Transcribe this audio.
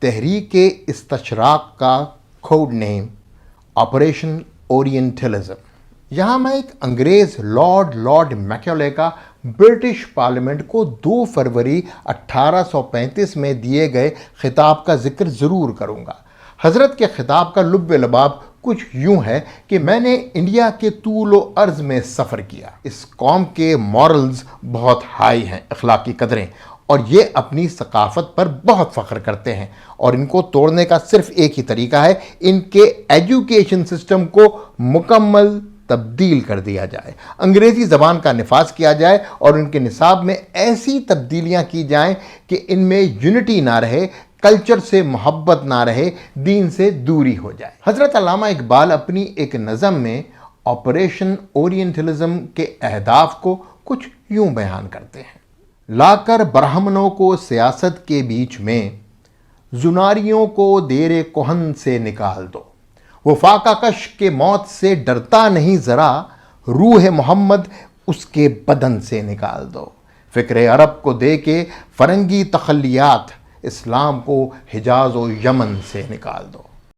تحریک استشراق کا کوڈ نیم آپریشن اورینٹلزم۔ یہاں میں ایک انگریز لارڈ میکالے کا برٹش پارلیمنٹ کو 2 فروری 1835 میں دیے گئے خطاب کا ذکر ضرور کروں گا۔ حضرت کے خطاب کا لب لباب کچھ یوں ہے کہ میں نے انڈیا کے طول و عرض میں سفر کیا۔ اس قوم کے مورلز بہت ہائی ہیں، اخلاقی قدریں، اور یہ اپنی ثقافت پر بہت فخر کرتے ہیں، اور ان کو توڑنے کا صرف ایک ہی طریقہ ہے، ان کے ایجوکیشن سسٹم کو مکمل تبدیل کر دیا جائے، انگریزی زبان کا نفاذ کیا جائے اور ان کے نصاب میں ایسی تبدیلیاں کی جائیں کہ ان میں یونٹی نہ رہے، کلچر سے محبت نہ رہے، دین سے دوری ہو جائے۔ حضرت علامہ اقبال اپنی ایک نظم میں آپریشن اورینٹلزم کے اہداف کو کچھ یوں بیان کرتے ہیں: لا کر برہمنوں کو سیاست کے بیچ میں، زناریوں کو دیر کہن سے نکال دو، وہ فاقہ کش کے موت سے ڈرتا نہیں ذرا، روح محمد اس کے بدن سے نکال دو، فکر عرب کو دے کے فرنگی تخلیات، اسلام کو حجاز و یمن سے نکال دو۔